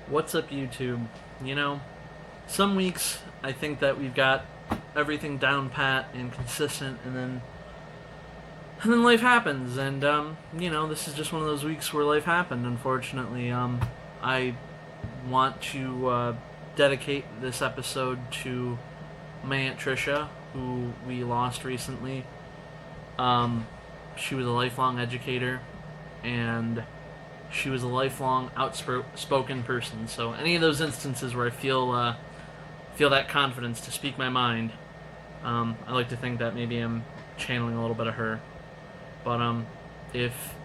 What's up, YouTube? You know, some weeks I think that we've got everything down pat and consistent, and then life happens, and this is just one of those weeks where life happened. Unfortunately, I want to dedicate this episode to my Aunt Trisha, who we lost recently. She was a lifelong educator, and she was a lifelong outspoken person. So any of those instances where I feel that confidence to speak my mind, I like to think that maybe I'm channeling a little bit of her. But if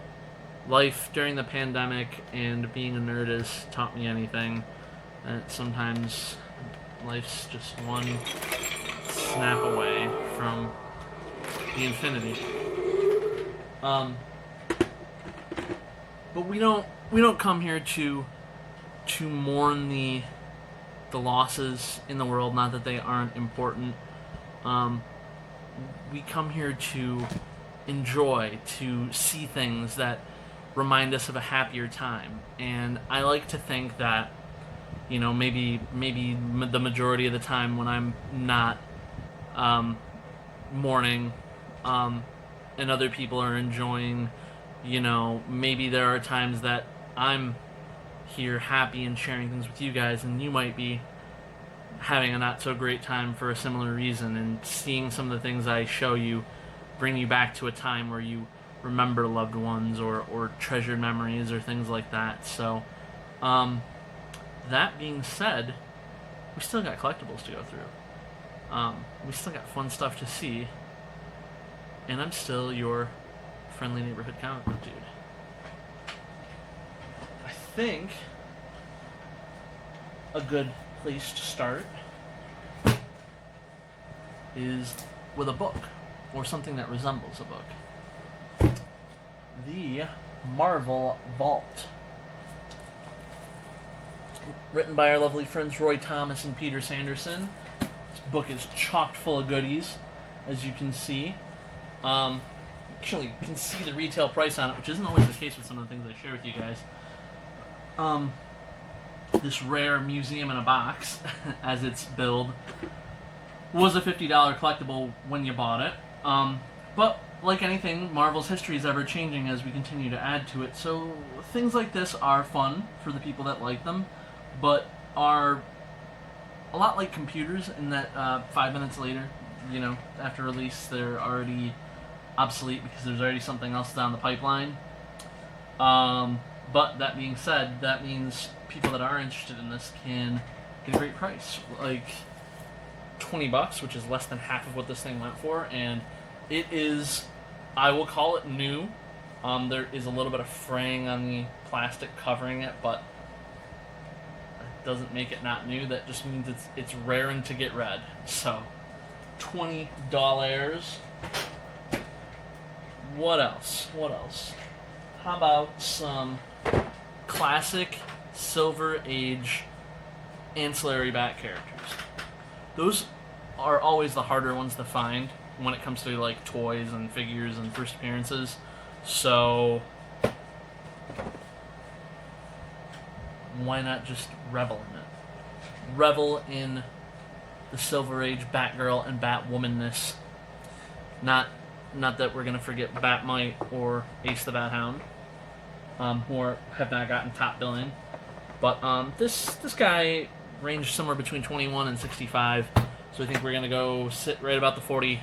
life during the pandemic and being a nerd has taught me anything, that sometimes life's just one snap away from the infinity. But we don't come here to mourn the losses in the world. Not that they aren't important. We come here to enjoy, to see things that remind us of a happier time. And I like to think that, maybe the majority of the time when I'm not mourning, and other people are enjoying, maybe there are times that I'm here happy and sharing things with you guys, and you might be having a not so great time for a similar reason, and seeing some of the things I show you bring you back to a time where you remember loved ones or treasured memories or things like that. So, that being said, we still got collectibles to go through. We still got fun stuff to see, and I'm still your friendly neighborhood comic book dude. I think a good place to start is with a book, or something that resembles a book. The Marvel Vault. Written by our lovely friends Roy Thomas and Peter Sanderson. This book is chock full of goodies, as you can see. Actually, you can see the retail price on it, which isn't always the case with some of the things I share with you guys. This rare museum in a box, as it's billed, was a $50 collectible when you bought it. But like anything, Marvel's history is ever changing as we continue to add to it. So things like this are fun for the people that like them, but are a lot like computers in that 5 minutes later, after release, they're already obsolete because there's already something else down the pipeline. But that being said, that means people that are interested in this can get a great price, like $20, which is less than half of what this thing went for, and it is, I will call it new. There is a little bit of fraying on the plastic covering it, but it doesn't make it not new. That just means it's raring to get read. So, $20. What else? How about some classic Silver Age ancillary back characters? Those are always the harder ones to find when it comes to like toys and figures and first appearances. So why not just revel in it? Revel in the Silver Age Batgirl and Batwomanness. Not that we're gonna forget Batmite or Ace the Bat Hound, who have not gotten top billing, but this guy ranged somewhere between 21 and 65, so I think we're gonna go sit right about the $40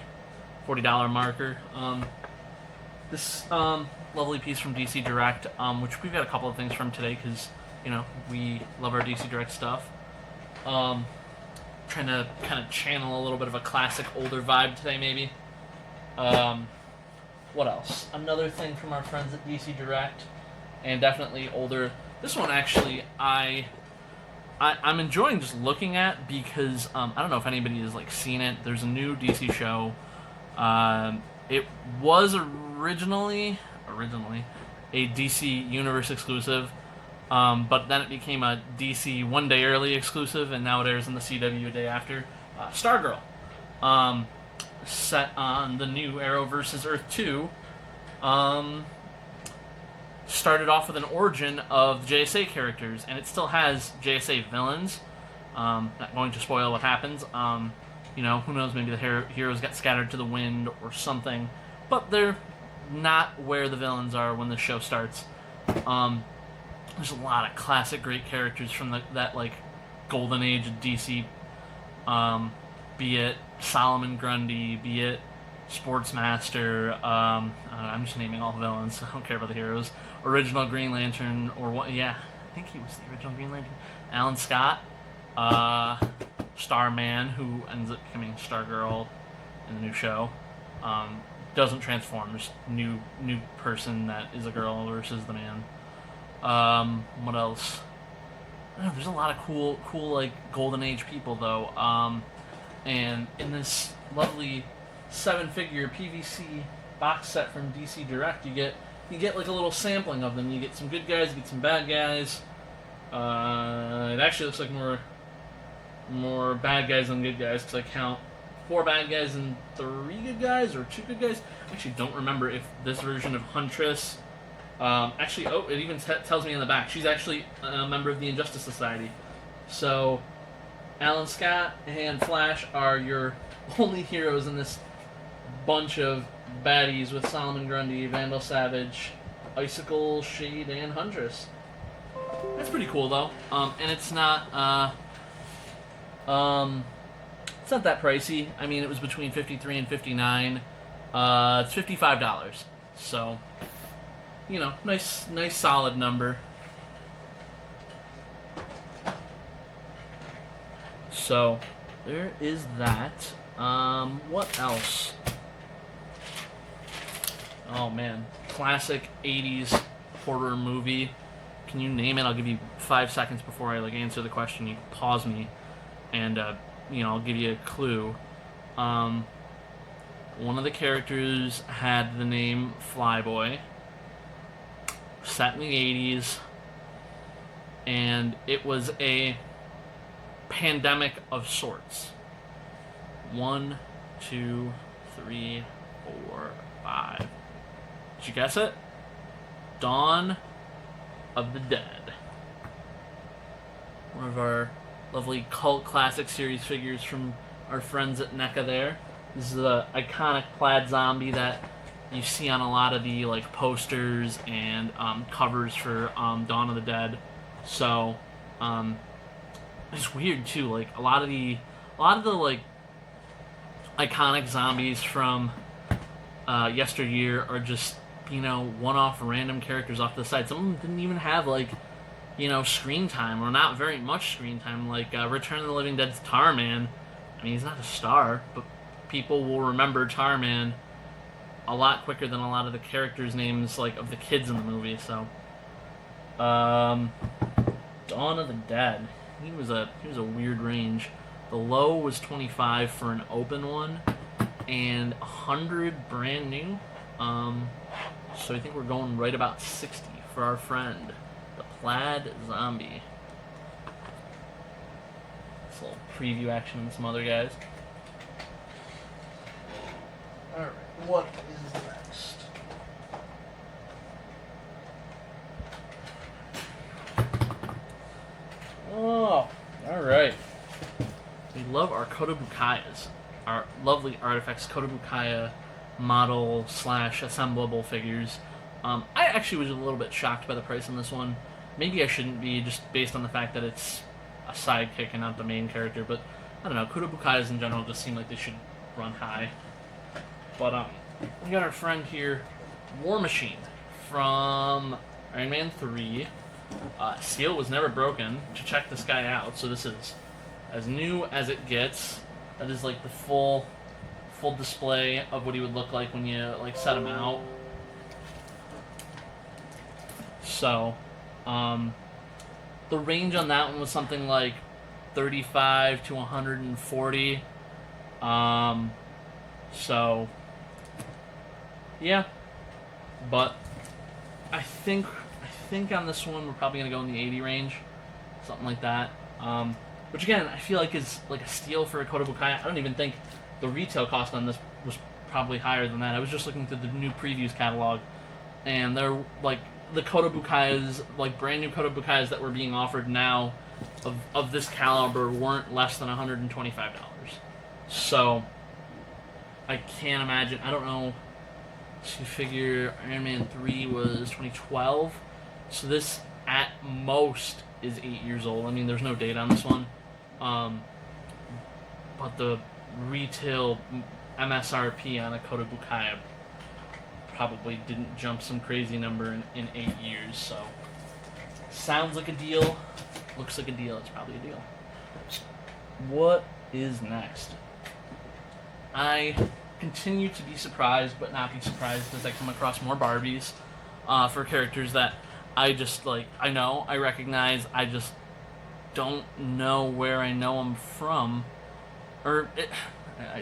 marker. This lovely piece from DC Direct, which we've got a couple of things from today because we love our DC Direct stuff. Trying to kind of channel a little bit of a classic older vibe today, maybe. What else? Another thing from our friends at DC Direct, and definitely older. This one actually I'm enjoying just looking at because I don't know if anybody has seen it. There's a new DC show. It was originally a DC Universe exclusive, but then it became a DC one day early exclusive, and now it airs in the CW a day after. Stargirl, set on the new Arrow vs. Earth 2. started off with an origin of JSA characters, and it still has JSA villains. Not going to spoil what happens. Who knows, maybe the heroes got scattered to the wind or something, but they're not where the villains are when the show starts. There's a lot of classic great characters from that like golden age of DC, be it Solomon Grundy, be it Sportsmaster. I'm just naming all the villains. I don't care about the heroes. Original Green Lantern, or what? Yeah, I think he was the original Green Lantern. Alan Scott, Starman, who ends up becoming Stargirl in the new show. Doesn't transform. Just new person that is a girl versus the man. What else? I don't know, there's a lot of cool like golden age people though. And in this lovely 7-figure PVC box set from DC Direct, you get like a little sampling of them. You get some good guys, you get some bad guys. It actually looks like more bad guys than good guys, because I count 4 bad guys and 3 good guys, or 2 good guys. I actually don't remember if this version of Huntress. It even tells me in the back she's actually a member of the Injustice Society. So, Alan Scott and Flash are your only heroes in this bunch of baddies with Solomon Grundy, Vandal Savage, Icicle, Shade, and Huntress. That's pretty cool though, and it's not that pricey. I mean, it was between $53 and $59. It's $55, so nice solid number. So there is that. What else? Oh man, classic 80s horror movie. Can you name it? I'll give you 5 seconds before I answer the question. You pause me, and I'll give you a clue. One of the characters had the name Flyboy. Set in the 80s, and it was a pandemic of sorts. 1, 2, 3, 4, 5. Did you guess it? Dawn of the Dead. One of our lovely cult classic series figures from our friends at NECA there. This is the iconic plaid zombie that you see on a lot of the posters and covers for Dawn of the Dead. So it's weird too. A lot of the iconic zombies from yesteryear are just one-off random characters off to the side. Some of them didn't even have screen time, or not very much screen time. Return of the Living Dead's Tarman. I mean, he's not a star, but people will remember Tarman a lot quicker than a lot of the characters' names of the kids in the movie. So, Dawn of the Dead. He was a weird range. The low was 25 for an open one, and 100 brand new. So I think we're going right about 60 for our friend, the Plaid Zombie. This little preview action and some other guys. Alright, what is next? Oh, alright. We love our Kotobukayas. Our lovely Artifacts Kotobukaya model / assemblable figures. I actually was a little bit shocked by the price on this one. Maybe I shouldn't be, just based on the fact that it's a sidekick and not the main character, but I don't know, Kotobukayas in general just seem like they should run high. But we got our friend here, War Machine, from Iron Man 3. Seal was never broken to check this guy out, so this is as new as it gets. That is the full display of what he would look like when you set him out. So, the range on that one was something like 35 to 140. So, yeah. But I think on this one we're probably gonna go in the 80 range, something like that. Which again, I feel like is a steal for a Kotobukaya. I don't even think the retail cost on this was probably higher than that. I was just looking through the new previews catalog, and they're the Kotobukais, like brand new Kotobukais that were being offered now of this caliber weren't less than $125. So I can't imagine. I don't know. So you figure Iron Man 3 was 2012. So this at most is 8 years old. I mean, there's no date on this one. But the retail MSRP on a Kotobukai probably didn't jump some crazy number in 8 years. So sounds like a deal. Looks like a deal. It's probably a deal. What is next? I continue to be surprised, but not be surprised as I come across more Barbies for characters that I just like. I know, I recognize. I just don't know where I know them from, I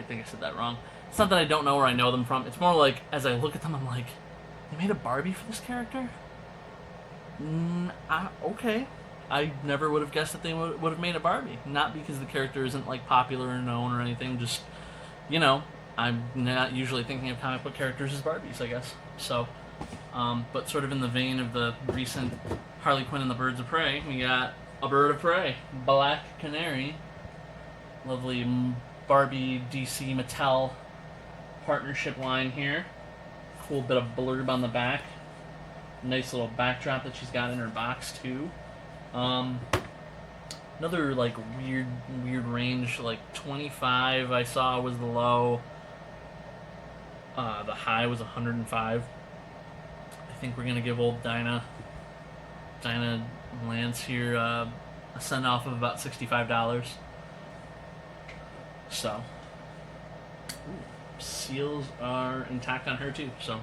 think I said that wrong. It's not that I don't know where I know them from. It's more like as I look at them, I'm like, they made a Barbie for this character. Okay. I never would have guessed that they would have made a Barbie. Not because the character isn't like popular or known or anything. Just, you know, I'm not usually thinking of comic book characters as Barbies, I guess. So, but sort of in the vein of the recent Harley Quinn and the Birds of Prey, we got a Bird of Prey, Black Canary. Lovely Barbie DC Mattel partnership line here. Cool bit of blurb on the back. Nice little backdrop that she's got in her box too. Another like weird range, like 25 I saw was the low. The high was 105. I think we're gonna give old Dinah Lance here a send off of about $65. So seals are intact on her too, so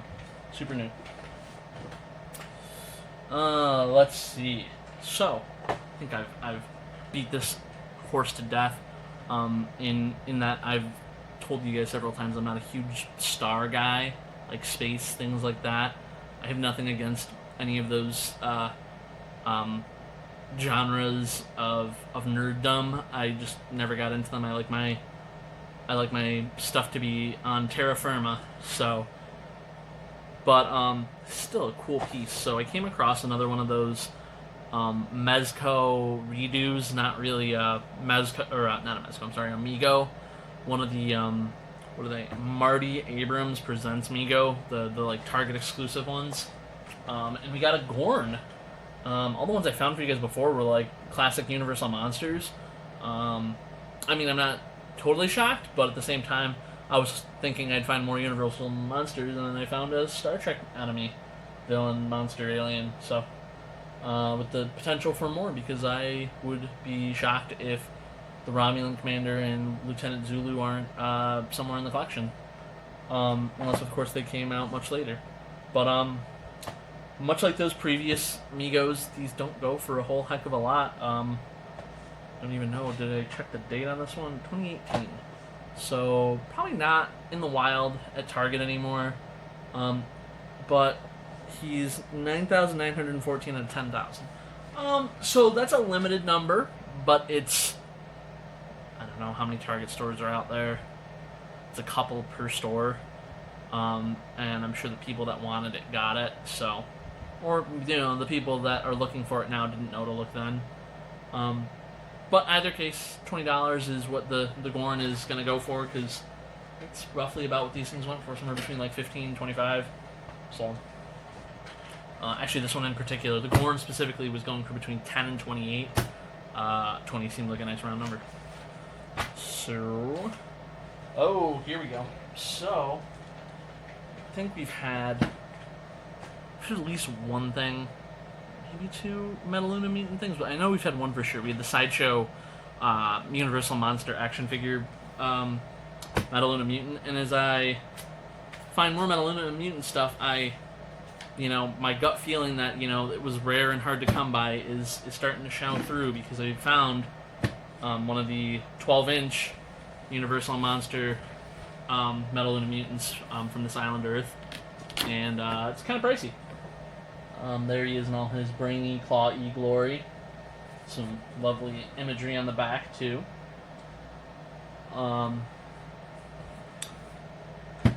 super new. Let's see. So I think I've beat this horse to death. In that I've told you guys several times I'm not a huge star guy, like space, things like that. I have nothing against any of those genres of nerddom. I just never got into them. I like my stuff to be on terra firma. So, but still a cool piece. So I came across another one of those Mezco redos, not really Mezco, or not a Mezco, I'm sorry, Amigo. One of the what are they? Marty Abrams presents Mego, the like Target exclusive ones. And we got a Gorn. All the ones I found for you guys before were like classic Universal monsters. I mean, I'm not totally shocked, but at the same time, I was thinking I'd find more Universal monsters, and then I found a Star Trek enemy, villain, monster, alien. So, with the potential for more, because I would be shocked if the Romulan commander and Lieutenant Zulu aren't somewhere in the collection, unless of course they came out much later. But much like those previous Migos, these don't go for a whole heck of a lot. I don't even know, did I check the date on this one? 2018. So probably not in the wild at Target anymore. But he's 9,914 out of 10,000. So that's a limited number, but it's, I don't know how many Target stores are out there. It's a couple per store. And I'm sure the people that wanted it got it. So, or, you know, the people that are looking for it now didn't know to look then. But either case, $20 is what the Gorn is going to go for, because it's roughly about what these things went for, somewhere between like 15 and 25. So, actually this one in particular, the Gorn specifically, was going for between 10 and 28. 20 seemed like a nice round number. So, oh, here we go. So, I think we've had at least one thing, maybe two Metaluna Mutant things, but I know we've had one for sure. We had the Sideshow Universal Monster action figure Metaluna Mutant, and as I find more Metaluna Mutant stuff, my gut feeling that, it was rare and hard to come by is starting to shine through, because I found one of the 12-inch Universal Monster Metaluna Mutants from this island Earth, and it's kind of pricey. There he is in all his brainy, claw-y glory. Some lovely imagery on the back, too.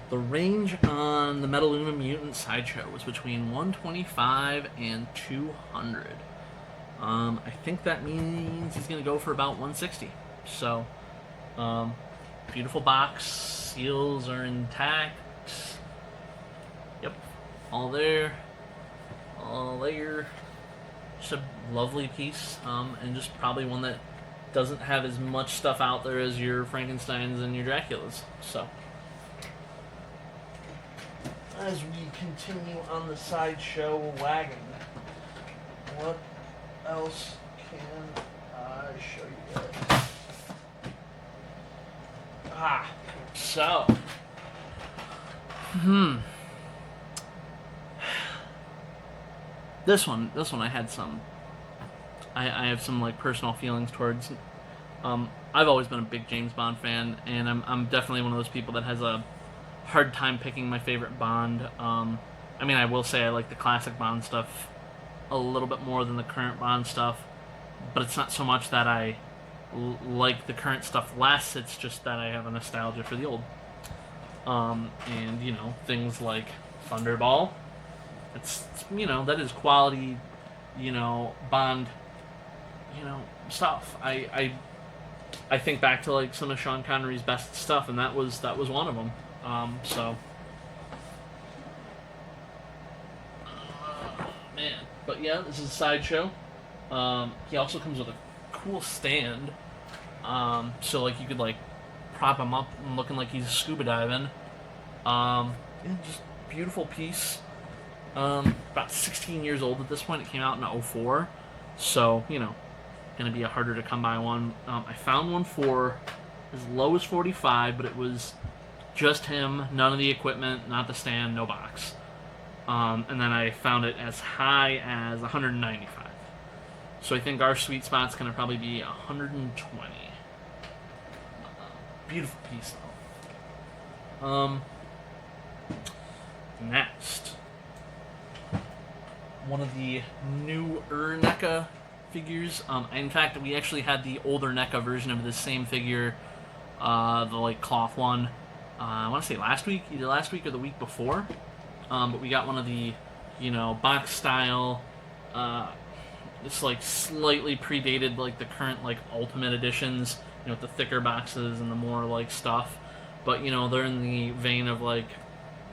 The range on the Metaluna Mutant Sideshow was between 125 and 200. I think that means he's going to go for about 160. So, beautiful box. Seals are intact. Yep, all there. All there. Just a lovely piece, and just probably one that doesn't have as much stuff out there as your Frankensteins and your Draculas. So, as we continue on the Sideshow wagon, what else can I show you guys? So, this one I had some, I have some like personal feelings towards. I've always been a big James Bond fan, and I'm definitely one of those people that has a hard time picking my favorite Bond. I mean, I will say I like the classic Bond stuff a little bit more than the current Bond stuff, but it's not so much that I like the current stuff less, it's just that I have a nostalgia for the old. And, you know, things like Thunderball, it's you know, that is quality, you know, Bond, you know, stuff. I think back to, like, some of Sean Connery's best stuff, and that was one of them. So... man. But yeah, this is a Sideshow. He also comes with a cool stand. So, like, you could, like, prop him up and looking like he's scuba diving. Yeah, just beautiful piece. About 16 years old at this point. It came out in 2004. So, you know, gonna be a harder to come by one. I found one for as low as 45, but it was just him, none of the equipment, not the stand, no box. And then I found it as high as 195. So I think our sweet spot's gonna probably be 120. Beautiful piece though. Next, one of the newer NECA figures. In fact, we actually had the older NECA version of this same figure, the like cloth one. I want to say last week, either last week or the week before. But we got one of the, you know, box style. It's like slightly predated like the current like Ultimate editions, you know, with the thicker boxes and the more like stuff. But you know, they're in the vein of like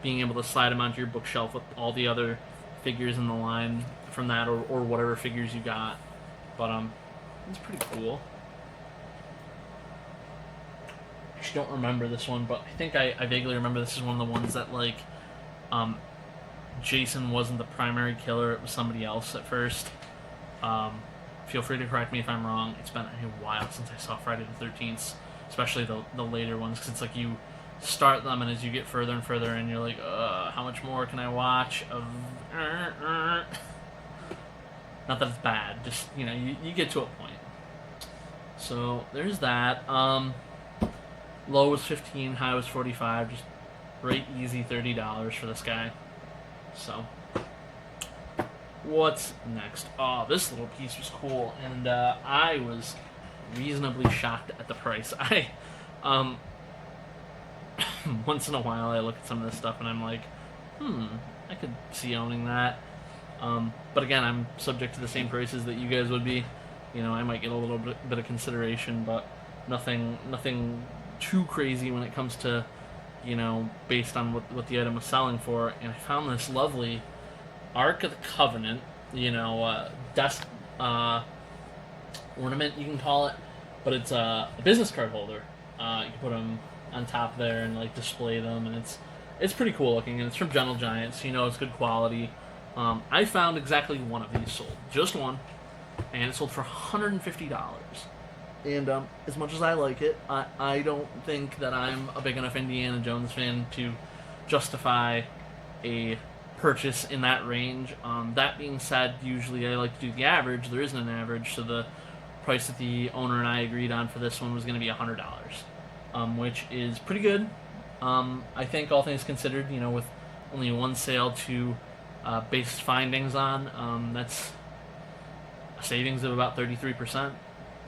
being able to slide them onto your bookshelf with all the other figures in the line from that, or whatever figures you got. But it's pretty cool. I actually don't remember this one, but I think I vaguely remember this is one of the ones that like Jason wasn't the primary killer, it was somebody else at first. Feel free to correct me if I'm wrong. It's been a while since I saw Friday the 13th, especially the later ones, because it's like you start them, and as you get further and further in, you're like, how much more can I watch of... Not that it's bad, just, you know, you get to a point. So, there's that. Low was 15, high was 45, just right easy $30 for this guy. So, what's next? Oh, this little piece was cool, and I was reasonably shocked at the price. Once in a while I look at some of this stuff and I'm like, I could see owning that. But again, I'm subject to the same prices that you guys would be. You know, I might get a little bit of consideration, but nothing too crazy when it comes to, you know, based on what the item was selling for. And I found this lovely Ark of the Covenant, you know, desk ornament, you can call it, but it's a business card holder. You can put them on top there and like display them, and it's pretty cool looking, and it's from Gentle Giant, so you know it's good quality. I found exactly one of these sold, just one, and it sold for $150. And as much as I like it, I don't think that I'm a big enough Indiana Jones fan to justify a purchase in that range. That being said, usually I like to do the average. There isn't an average, so the price that the owner and I agreed on for this one was going to be $100, which is pretty good. I think all things considered, you know, with only one sale to base findings on, that's a savings of about 33%.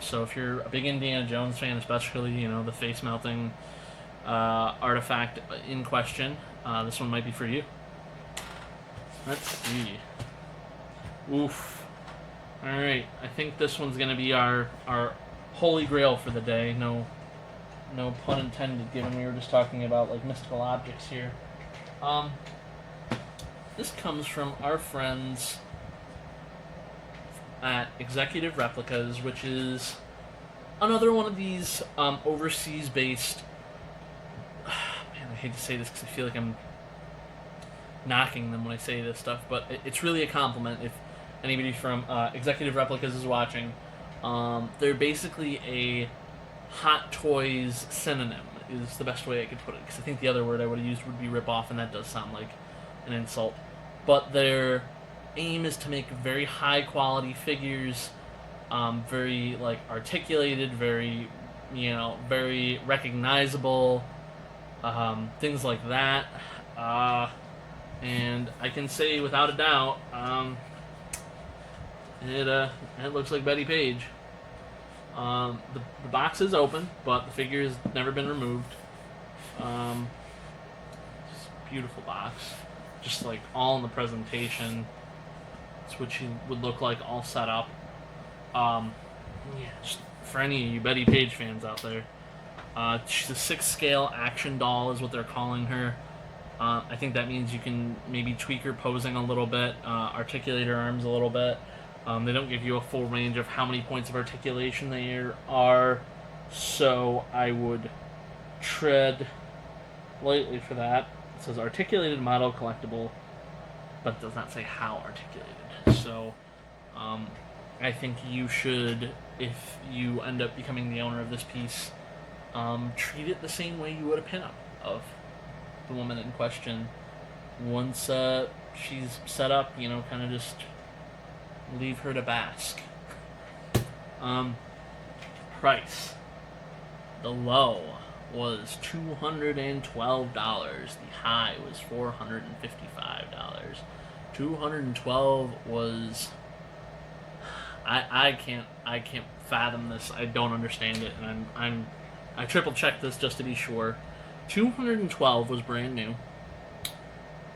So if you're a big Indiana Jones fan, especially, you know, the face melting artifact in question. This one might be for you. Let's see. Oof. Alright, I think this one's going to be our holy grail for the day. No pun intended, given we were just talking about like mystical objects here. This comes from our friends at Executive Replicas, which is another one of these overseas-based... Man, I hate to say this because I feel like I'm knocking them when I say this stuff, but it's really a compliment if anybody from Executive Replicas is watching. They're basically a Hot Toys synonym, is the best way I could put it, because I think the other word I would have used would be rip-off, and that does sound like an insult. But their aim is to make very high-quality figures, very, like, articulated, very, very recognizable, things like that. And I can say without a doubt, it looks like Betty Page. The box is open, but the figure has never been removed. It's a beautiful box. Just like all in the presentation. It's what she would look like all set up. Just for any of you Betty Page fans out there. She's a 6-scale action doll is what they're calling her. I think that means you can maybe tweak her posing a little bit, articulate her arms a little bit. They don't give you a full range of how many points of articulation there are, so I would tread lightly for that. It says articulated model collectible, but it does not say how articulated. So I think you should, if you end up becoming the owner of this piece, treat it the same way you would a pinup of the woman in question. Once she's set up, kind of just leave her to bask. Price. The low was $212. The high was $455. $212 was... I can't fathom this. I don't understand it, and I triple checked this just to be sure. $212 was brand new.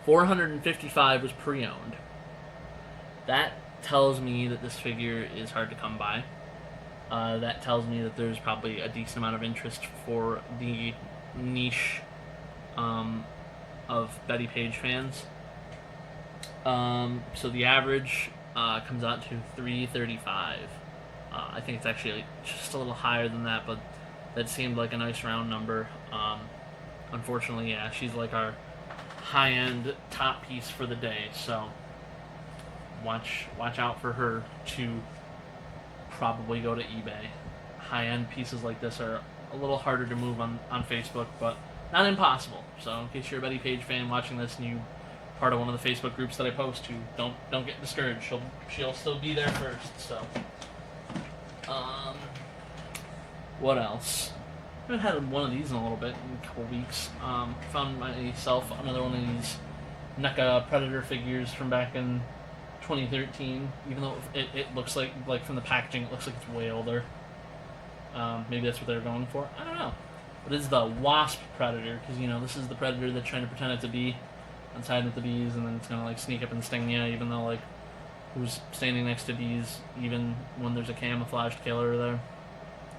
$455 was pre-owned. That tells me that this figure is hard to come by. That tells me that there's probably a decent amount of interest for the niche of Betty Page fans. So the average comes out to $335. I think it's actually just a little higher than that, but that seemed like a nice round number. Unfortunately, yeah, she's like our high-end top piece for the day, so watch out for her to probably go to eBay. High-end pieces like this are a little harder to move on Facebook, but not impossible. So in case you're a Betty Page fan watching this and you part of one of the Facebook groups that I post to, don't get discouraged. She'll still be there first. So what else? I haven't had one of these in a little bit, in a couple weeks. Found myself another one of these NECA Predator figures from back in 2013, even though it looks like from the packaging, it looks like it's way older. Maybe that's what they were going for. I don't know. But it's the Wasp Predator, because, this is the Predator they're trying to pretend it to be, inside with the bees, and then it's going to, sneak up and sting you, even though, who's standing next to bees, even when there's a camouflaged killer there?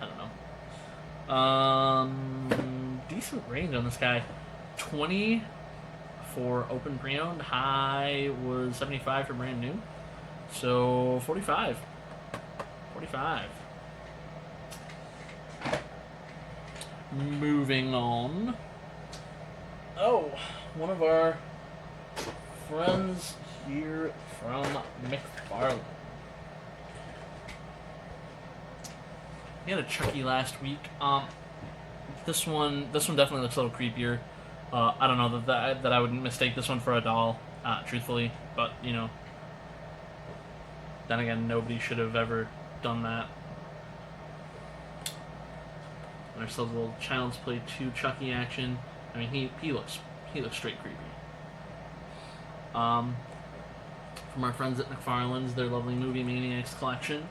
I don't know. Decent range on this guy. 20 for open pre-owned. High was 75 for brand new. So 45. Moving on. Oh, one of our friends here from McFarlane. We had a Chucky last week. This one definitely looks a little creepier. I don't know that I would mistake this one for a doll, truthfully, but then again, nobody should have ever done that. And ourselves a little Child's Play 2 Chucky Action. I mean, he looks straight creepy. From our friends at McFarlane's, their lovely Movie Maniacs collection.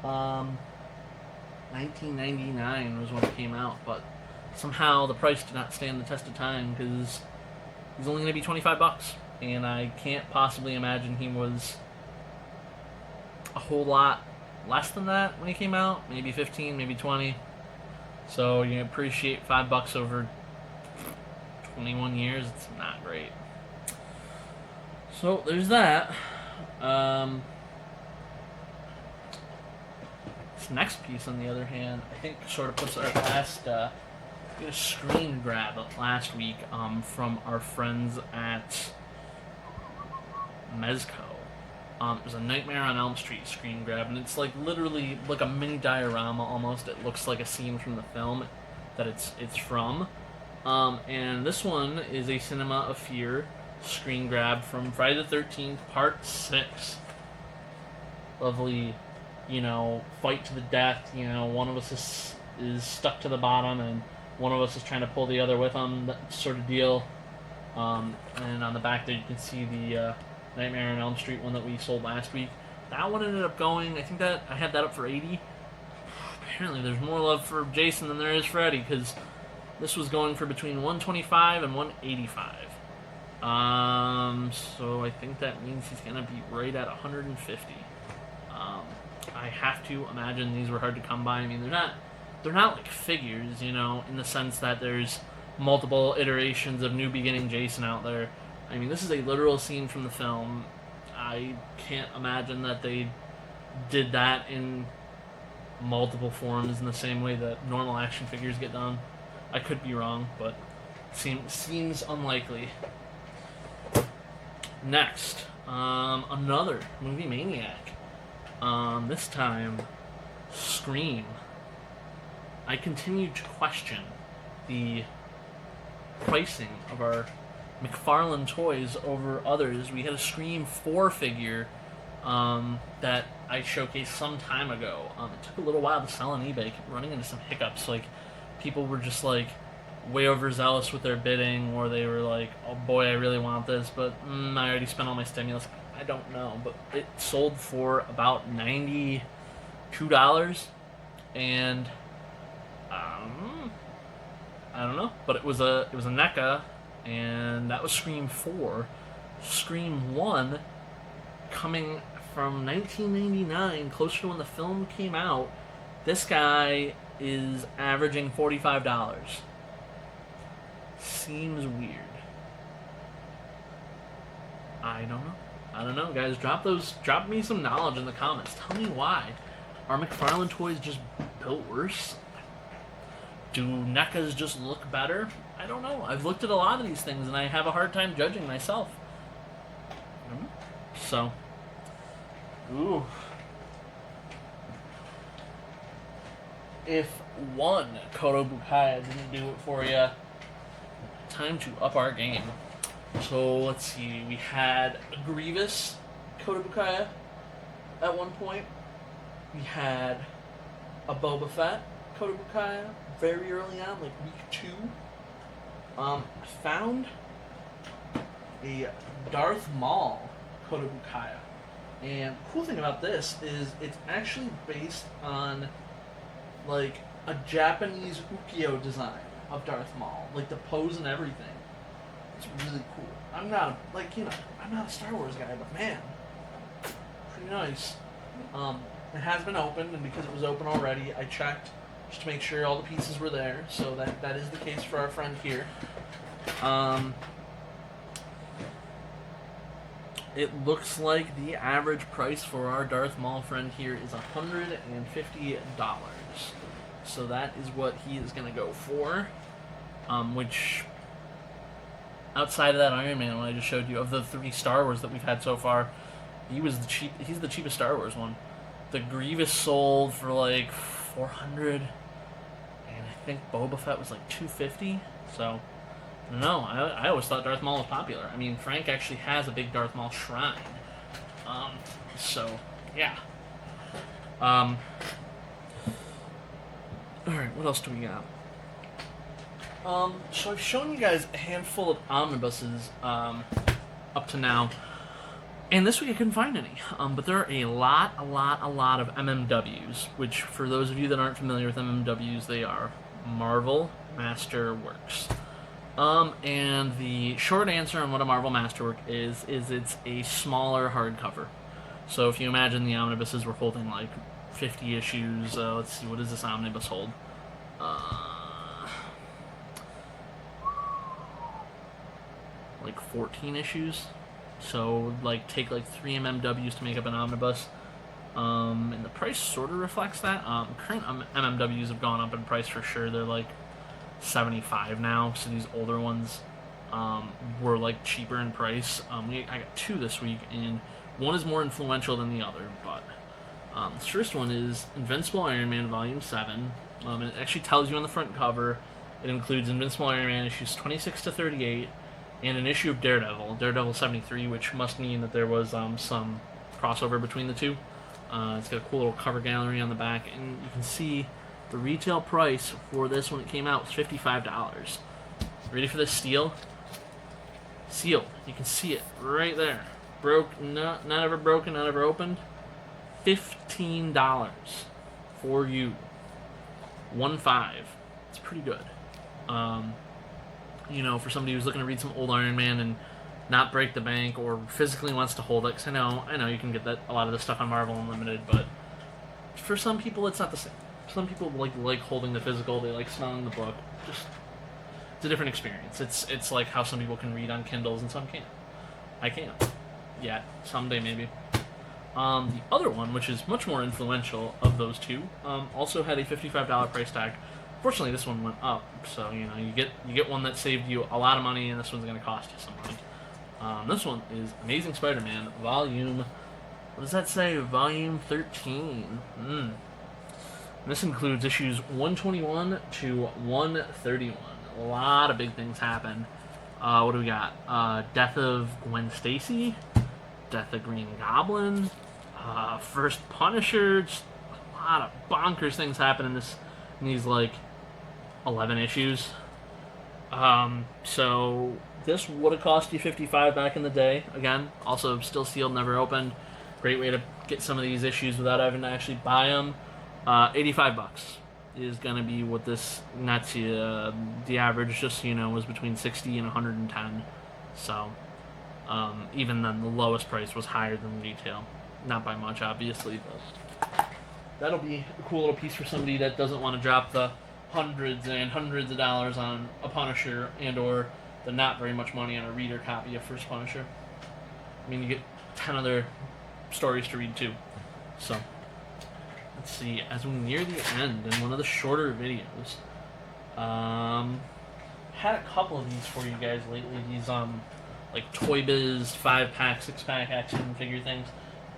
1999 was when it came out, but somehow the price did not stand the test of time because he's only going to be $25, and I can't possibly imagine he was a whole lot less than that when he came out. Maybe 15, maybe 20. So you appreciate $5 over 21 years. It's not great. So there's that. This next piece, on the other hand, I think sort of puts our last. We had a screen grab last week from our friends at Mezco. It was a Nightmare on Elm Street screen grab, and it's like literally like a mini diorama almost. It looks like a scene from the film that it's from. And this one is a Cinema of Fear screen grab from Friday the 13th, Part 6. Lovely, fight to the death. One of us is stuck to the bottom, and one of us is trying to pull the other with them, that sort of deal. And on the back there you can see the Nightmare on Elm Street one that we sold last week. That one ended up going, I think that I had that up for 80. Apparently there's more love for Jason than there is for Eddie, because this was going for between 125 and 185. So I think that means he's gonna be right at 150. I have to imagine these were hard to come by. I mean, they're not like figures, in the sense that there's multiple iterations of New Beginning Jason out there. I mean, this is a literal scene from the film. I can't imagine that they did that in multiple forms in the same way that normal action figures get done. I could be wrong, but seems unlikely. Next, another Movie Maniac. This time, Scream. I continue to question the pricing of our McFarlane toys over others. We had a Scream 4 figure that I showcased some time ago. It took a little while to sell on eBay, kept running into some hiccups. Like, people were just like way overzealous with their bidding, or they were like, oh boy, I really want this, but I already spent all my stimulus. I don't know, but it sold for about $92, and I don't know, but it was a NECA, and that was Scream 4. Scream 1, coming from 1999, closer to when the film came out, this guy is averaging $45. Seems weird. I don't know, guys. Drop me some knowledge in the comments. Tell me why. Are McFarlane toys just built worse? Do NECAs just look better? I don't know. I've looked at a lot of these things, and I have a hard time judging myself. So, ooh. If one Koto Bukaya didn't do it for you, time to up our game. So, let's see. We had a Grievous Koto Bukaya at one point. We had a Boba Fett Koto Bukaya very early on, like week 2. I found a Darth Maul Koto Bukaya. And the cool thing about this is it's actually based on like a Japanese ukiyo design of Darth Maul, like the pose and everything. It's really cool. I'm not a Star Wars guy, but man, pretty nice. It has been opened, and because it was open already, I checked just to make sure all the pieces were there. So that is the case for our friend here. It looks like the average price for our Darth Maul friend here is $150. So that is what he is going to go for. Which, outside of that Iron Man one I just showed you, of the 3 Star Wars that we've had so far, he's the cheapest Star Wars one. The Grievous sold for like $400, and I think Boba Fett was like $250. So, no, I always thought Darth Maul was popular. I mean, Frank actually has a big Darth Maul shrine. So, yeah. Alright, what else do we got? So I've shown you guys a handful of omnibuses up to now, and this week I couldn't find any. But there are a lot of MMWs, which for those of you that aren't familiar with MMWs, they are Marvel Masterworks. And the short answer on what a Marvel Masterwork is it's a smaller hardcover. So if you imagine the omnibuses were holding like 50 issues, let's see, what does this omnibus hold? Like 14 issues. So like take like 3 MMWs to make up an omnibus. And the price sort of reflects that. Current MMWs have gone up in price for sure. They're like $75 now. So these older ones were like cheaper in price. I got 2 this week, and one is more influential than the other. But the first one is Invincible Iron Man Volume 7. It actually tells you on the front cover. It includes Invincible Iron Man issues 26 to 38 and an issue of Daredevil 73, which must mean that there was some crossover between the two. It's got a cool little cover gallery on the back, and you can see the retail price for this when it came out was $55. Ready for this steal? Sealed. You can see it right there. Not ever broken, not ever opened. $15 for you. 1.5. It's pretty good. For somebody who's looking to read some old Iron Man and not break the bank, or physically wants to hold it, because I know you can get a lot of this stuff on Marvel Unlimited, but for some people it's not the same. Some people like holding the physical, they like smelling the book. It's a different experience. It's like how some people can read on Kindles and some can't. I can't. Yeah, someday maybe. The other one, which is much more influential of those two, also had a $55 price tag. Fortunately, this one went up, so you get one that saved you a lot of money, and this one's going to cost you some money. This one is Amazing Spider-Man Volume. What does that say? Volume 13. This includes issues 121 to 131. A lot of big things happen. What do we got? Death of Gwen Stacy, Death of Green Goblin, First Punisher. Just a lot of bonkers things happen in these like 11 issues. So this would have cost you $55 back in the day. Again, also still sealed, never opened. Great way to get some of these issues without having to actually buy them. $85 is going to be what this nets you. The average, just so you know, was between 60 and 110. So even then, the lowest price was higher than the retail. Not by much, obviously, but that'll be a cool little piece for somebody that doesn't want to drop the hundreds and hundreds of dollars on a Punisher and or the not very much money on a reader copy of First Punisher. I mean, you get 10 other stories to read too. So let's see, as we near the end in one of the shorter videos, had a couple of these for you guys lately. These like Toy Biz 5-pack, 6-pack action figure things.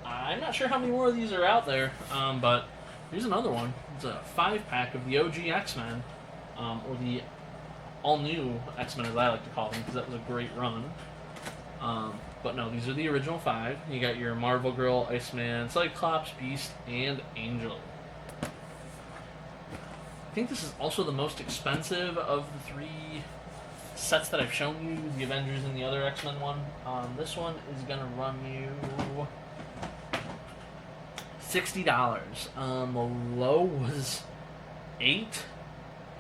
I'm not sure how many more of these are out there, but here's another one. It's a 5-pack of the OG X-Men, or the all-new X-Men as I like to call them, because that was a great run. But no, these are the original 5. You got your Marvel Girl, Iceman, Cyclops, Beast, and Angel. I think this is also the most expensive of the 3 sets that I've shown you, the Avengers and the other X-Men one. This one is going to run you $60. The low was $8,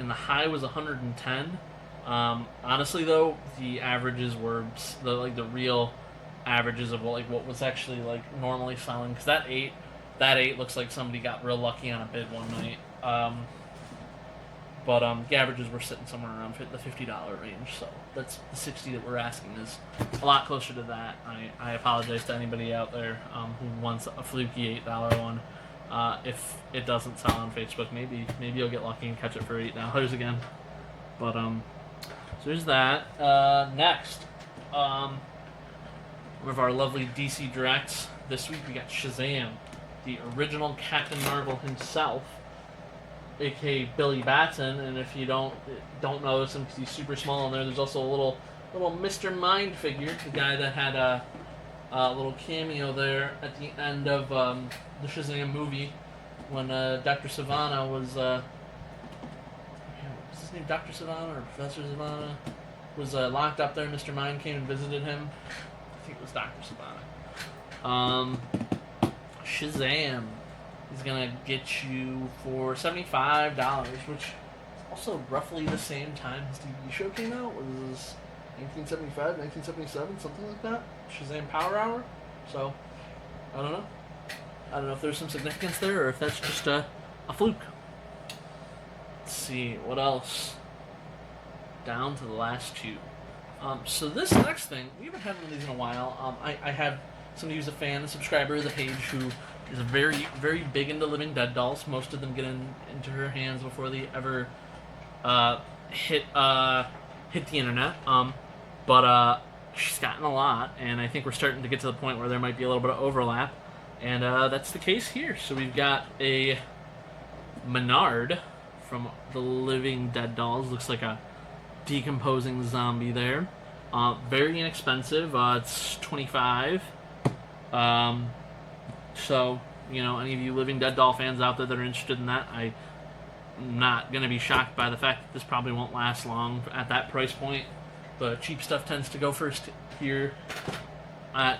and the high was $110. Honestly, though, the averages were the real averages of what was actually normally selling. Because that eight looks like somebody got real lucky on a bid one night. But the averages were sitting somewhere around the $50 range. So that's the $60 that we're asking is a lot closer to that. I apologize to anybody out there who wants a fluky $8 one. If it doesn't sell on Facebook, maybe you'll get lucky and catch it for $8 again. But so there's that. Next, one of our lovely DC Directs this week, we got Shazam, the original Captain Marvel himself, aka Billy Batson. And if you don't notice him because he's super small in there's also a little Mr. Mind figure, the guy that had a little cameo there at the end of the Shazam movie when Dr. Sivana was what's his name, Dr. Sivana or Professor Sivana was locked up there. Mr. Mind came and visited him. I think it was Dr. Sivana. Shazam is gonna get you for $75, which is also roughly the same time his TV show came out. Was 1975, 1977, something like that. Shazam Power Hour. So, I don't know. I don't know if there's some significance there or if that's just a fluke. Let's see, what else? Down to the last two. So this next thing, we haven't had one of these in a while. I have somebody who's a fan, a subscriber of the page, who is very, very big into Living Dead dolls. Most of them get into her hands before they ever hit the internet. But she's gotten a lot, and I think we're starting to get to the point where there might be a little bit of overlap, and that's the case here. So we've got a Menard from the Living Dead dolls. Looks like a decomposing zombie there. Very inexpensive. It's $25. So, you know, any of you Living Dead doll fans out there that are interested in that, I'm not going to be shocked by the fact that this probably won't last long at that price point. The cheap stuff tends to go first here at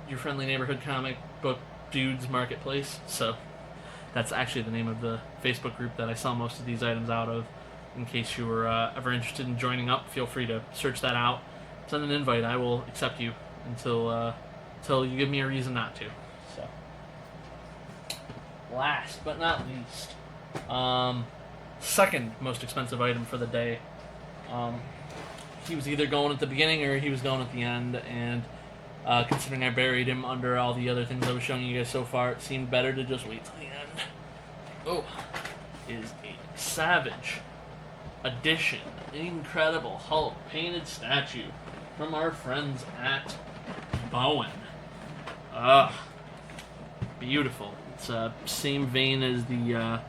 your friendly neighborhood comic book dudes marketplace. So that's actually the name of the Facebook group that I sell most of these items out of. In case you were ever interested in joining up, feel free to search that out. Send an invite. I will accept you until you give me a reason not to. So, last but not least, second most expensive item for the day. He was either going at the beginning or he was going at the end, and considering I buried him under all the other things I was showing you guys so far, it seemed better to just wait till the end. Oh, is a Savage Edition Incredible Hulk painted statue from our friends at Bowen. Beautiful. It's same vein as the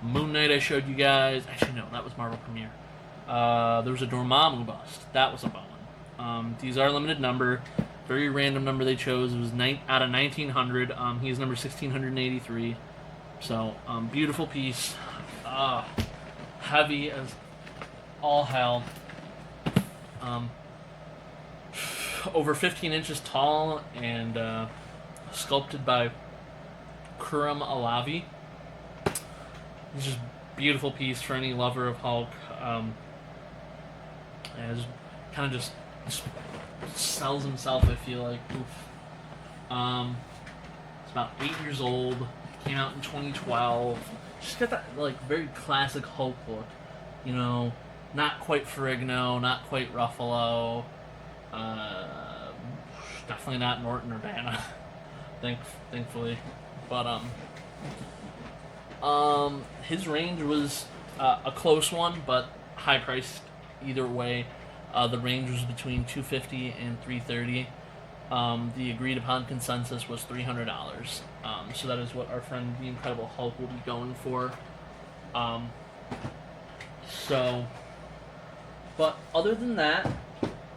Moon Knight I showed you guys. Actually, no, that was Marvel Premiere. There was a Dormammu bust. That was a Bowen. These are limited number. Very random number they chose. It was out of 1900. He's number 1683. So, beautiful piece. Heavy as all hell. Over 15 inches tall and sculpted by Kuram Alavi. It's just a beautiful piece for any lover of Hulk. And just kind of just sells himself, I feel like. Oof. It's about 8 years old. Came out in 2012. Just got that like very classic Hulk look. You know, not quite Ferrigno, not quite Ruffalo. Definitely not Norton or Banner. Thankfully. But his range was a close one, but high priced either way. The range was between $250 and $330. The agreed upon consensus was $300. So that is what our friend the Incredible Hulk will be going for. But other than that,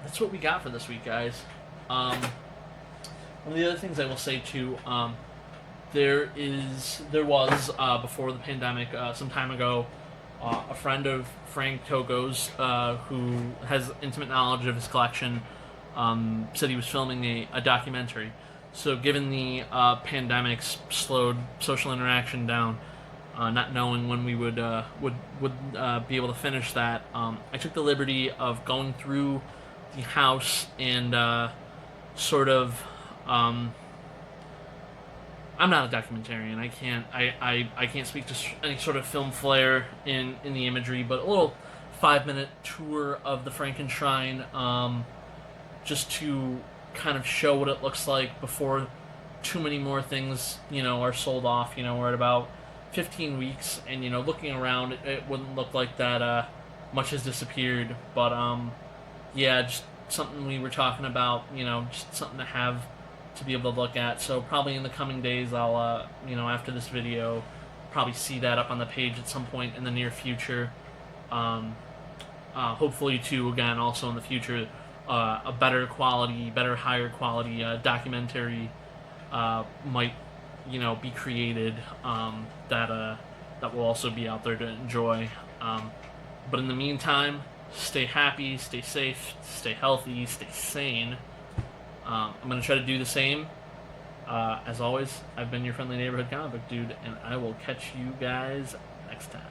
that's what we got for this week, guys. One of the other things I will say too, there was before the pandemic, some time ago, a friend of Frank Togo's, who has intimate knowledge of his collection, said he was filming a documentary. So given the pandemic's slowed social interaction down, not knowing when we would be able to finish that, I took the liberty of going through the house and sort of. I'm not a documentarian. I can't speak to any sort of film flair in the imagery, but a little 5-minute tour of the Frankenstein, just to kind of show what it looks like before too many more things, are sold off. We're at about 15 weeks, and looking around, it wouldn't look like that much has disappeared. But yeah, just something we were talking about. Just something to have to be able to look at. So probably in the coming days, I'll after this video, probably see that up on the page at some point in the near future. Hopefully too, again, also in the future, a better quality, higher quality documentary might be created, that will also be out there to enjoy. But in the meantime, stay happy, stay safe, stay healthy, stay sane. I'm going to try to do the same. As always, I've been your friendly neighborhood comic book dude, and I will catch you guys next time.